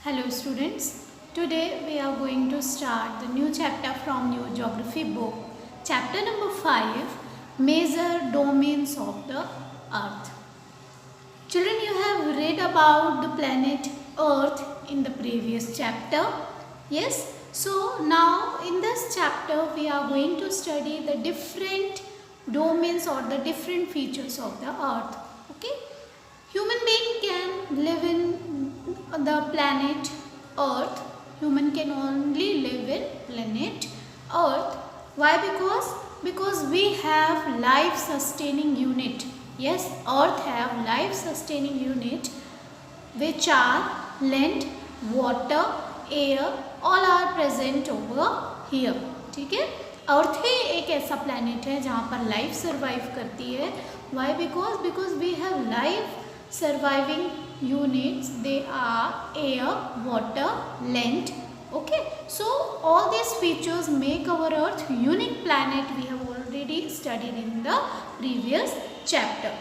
Hello students, today we are going to start the new chapter from new geography book. Chapter number 5, Major Domains of the Earth. Children, you have read about the planet Earth in the previous chapter. Yes, so now in this chapter we are going to study the different domains or the different features of the Earth. Okay, human being can live in the planet Earth. Human can only live in planet Earth. Why? Because we have life sustaining unit. Yes, Earth have life sustaining unit which are land, water, air, all are present over here. ठीक है, अर्थ ही एक ऐसा planet है जहाँ पर life survive करती है. Why? Because we have life surviving units. They are air, water, land. Okay, so all these features make our Earth unique planet. We have already studied in the previous chapter.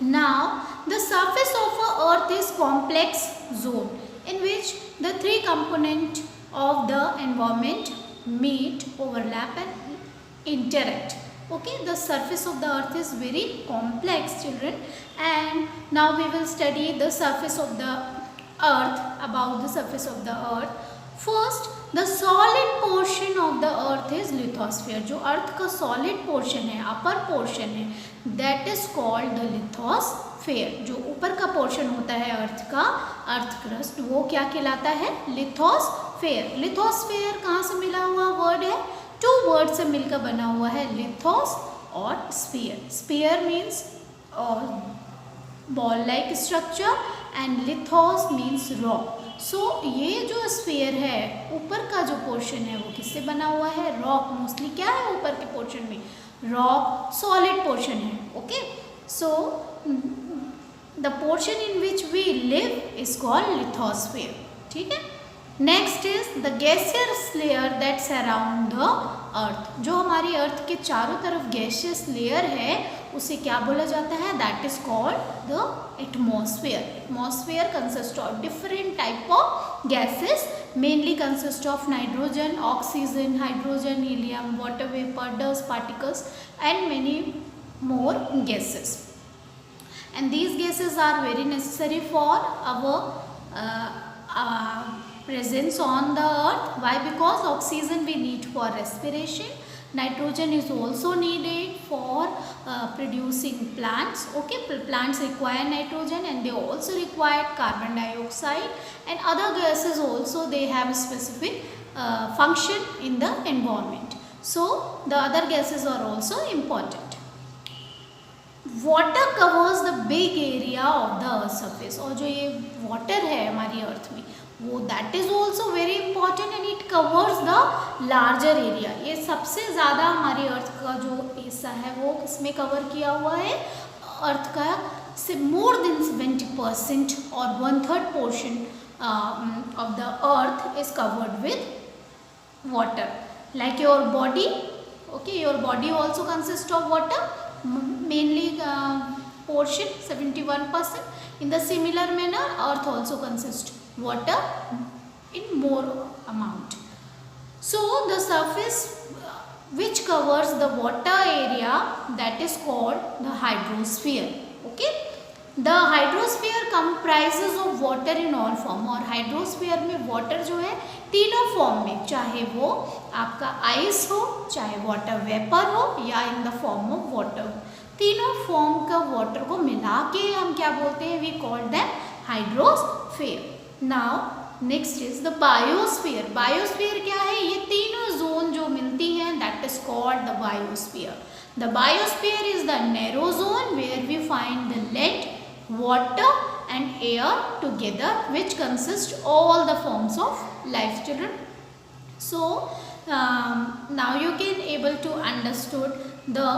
Now the surface of our Earth is complex zone in which the three components of the environment meet, overlap and interact. Okay, the surface of the Earth is very complex, children, and now we will study the surface of the Earth, about the surface of the Earth. First, the solid portion of the Earth is lithosphere. जो earth का solid portion है, upper portion है, that is called the lithosphere. जो ऊपर का portion होता है अर्थ का, अर्थ क्रस्ट, वो क्या कहलाता है? lithosphere. lithosphere कहाँ से मिला हुआ वर्ड है? टू वर्ड से मिलकर बना हुआ है, लिथोस और sphere. Sphere means ball like structure and lithos means rock. So ये जो स्फीयर है, ऊपर का जो पोर्शन है वो किससे बना हुआ है? रॉक. मोस्टली क्या है ऊपर के पोर्शन में? रॉक, सॉलिड पोर्शन है. Okay, so the portion in which we live is called lithosphere. ठीक है. Next is the gaseous layer that surround the earth. जो हमारी अर्थ के चारों तरफ गैसियस लेयर है उसे क्या बोला जाता है? That is called the atmosphere. Atmosphere consist of different type of gases, mainly consist of nitrogen, oxygen, hydrogen, helium, water vapour, dust particles and many more gases. And these gases are very necessary for our presence on the earth. Why? Because oxygen we need for respiration, nitrogen is also needed for producing plants. Okay, plants require nitrogen and they also require carbon dioxide, and other gases also, they have a specific function in the environment. So the other gases are also important. Water covers the big area of the earth surface. और जो ये water है हमारी अर्थ में, वो that is also very important and it covers the larger area. ये सबसे ज़्यादा हमारी अर्थ का जो हिस्सा है वो किसमें कवर किया हुआ है? अर्थ का से मोर देन 70% और 1/3 portion of the earth is covered with water. Like your body. Okay, your body also consist of water, mainly portion 71%. In the similar manner, earth also consists water in more amount. So the surface which covers the water area, that is called the hydrosphere. Okay, the hydrosphere comprises of water in all form. और hydrosphere में water जो है तीनों form में, चाहे वो आपका ice हो, चाहे वाटर वेपर हो, या in the form of water हो, तीनों फॉर्म का वाटर को मिला के हम क्या बोलते हैं? We call them hydrosphere. Now next is the biosphere. Biosphere क्या है? ये तीनों जोन जो मिलती हैं, that is called the biosphere. The biosphere is the narrow zone where we find the land, water and air together, which consist all the forms of life, children. So now you can able to understood the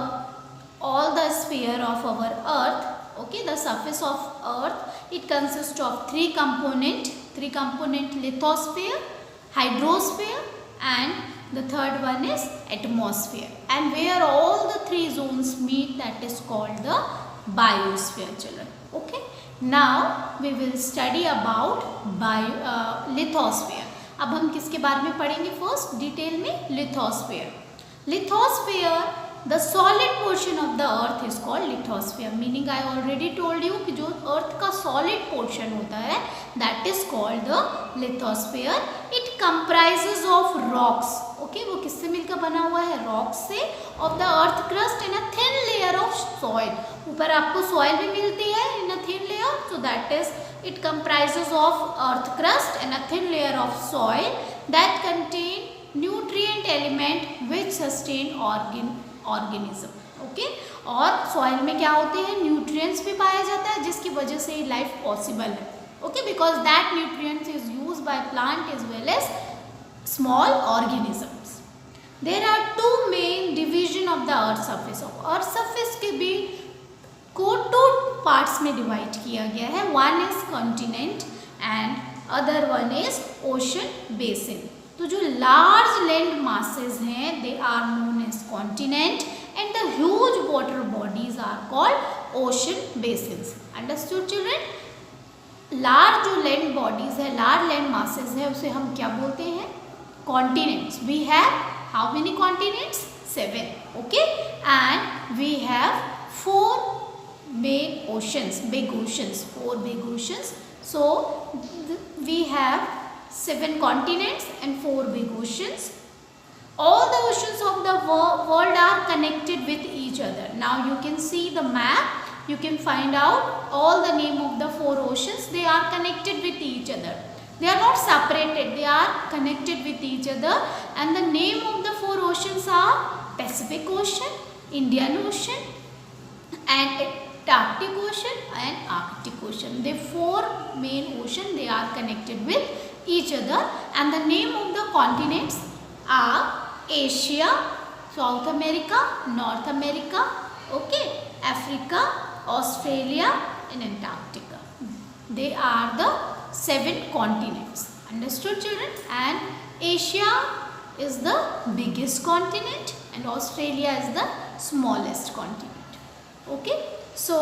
all the sphere of our earth. Okay, the surface of earth, it consists of three component lithosphere, hydrosphere and the third one is atmosphere, and where all the three zones meet, that is called the biosphere, children. Okay, now we will study about lithosphere. अब हम किसके बारे में पढ़ेंगे first detail में? Lithosphere. Lithosphere, the solid portion of the earth is called lithosphere. Meaning I already told you कि जो earth का सॉलिड पोर्शन होता है that is called the lithosphere. It comprises of rocks. Okay, वो किससे मिलकर बना हुआ है? रॉक्स से। Of the earth crust in a thin layer of soil. ऊपर आपको सॉइल भी मिलती है in a thin layer, so that is it comprises of earth crust in a thin layer of soil that contain nutrient element which sustain organism. Okay, और soil में क्या होते हैं? न्यूट्रिएंट्स भी पाया जाता है जिसकी वजह से लाइफ पॉसिबल है। Okay, because that nutrients is used by plant as well as small organisms. There are two main division of the earth surface. Earth surface के भी को टू पार्ट्स में डिवाइड किया गया है। One is continent and other one is ocean basin. तो जो large land masses हैं they are known as continent and the huge water bodies are called ocean basins. Understood children? Large जो land bodies है, large land masses है, उसे हम क्या बोलते हैं? Continents. We have how many continents? 7. Okay, and we have 4 main oceans, big oceans, 4 big oceans. So we have 7 continents and 4 big oceans. All the oceans of the world are connected with each other. Now you can see the map. You can find out all the name of the 4 oceans. They are connected with each other. They are not separated. They are connected with each other. And the name of the 4 oceans are Pacific Ocean, Indian Ocean, and Arctic Ocean and Arctic Ocean. The 4 main ocean, they are connected with each other, and the name of the continents are Asia, South America, North America, okay, Africa, Australia and Antarctica. They are the 7 continents. Understood children? And Asia is the biggest continent and Australia is the smallest continent. Okay. So,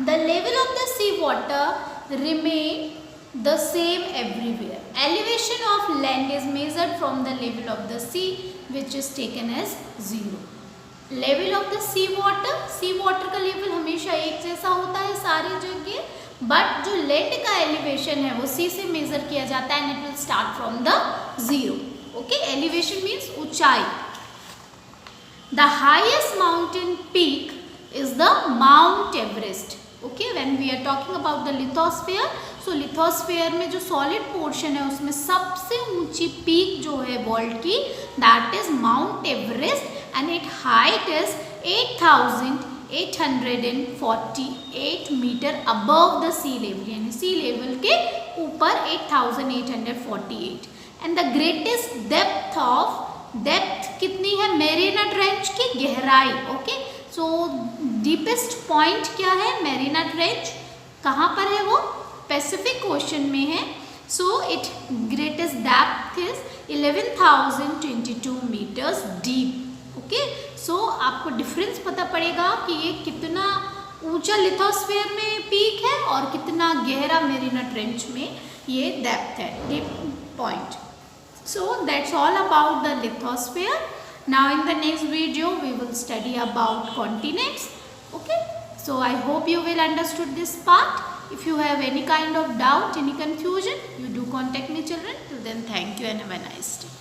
the level of the sea water remain the same everywhere. Elevation of land is measured from the level of the sea, which is taken as 0. Level of the sea water का level हमेशा एक जैसा होता है सारी जगह, but जो land का elevation है वो sea से measure किया जाता है and it will start from the 0. Okay, elevation means ऊंचाई. The highest mountain peak is the Mount Everest. Okay, when we are talking about the lithosphere, so lithosphere में जो solid portion है उसमें सबसे ऊंची peak जो है world की that is Mount Everest and its height is 8,848 meter above the sea level. यानी sea level के ऊपर 8,848 and the greatest depth कितनी है? मेरिना ट्रेंच की गहराई. ओके, सो डीपेस्ट पॉइंट क्या है? Mariana trench. कहाँ पर है वो? पैसिफिक ओशन में है. So it greatest depth is 11,022 metres deep. Okay, so आपको डिफरेंस पता पड़ेगा कि ये कितना ऊंचा लिथोस्फीयर में पीक है और कितना गहरा मेरिना ट्रेंच में ये डेप्थ है, deep point. So that's all about the lithosphere. Now in the next video we will study about continents. Okay, so I hope you will understood this part. If you have any kind of doubt, any confusion, you do contact me children. Till then, thank you and have a nice day.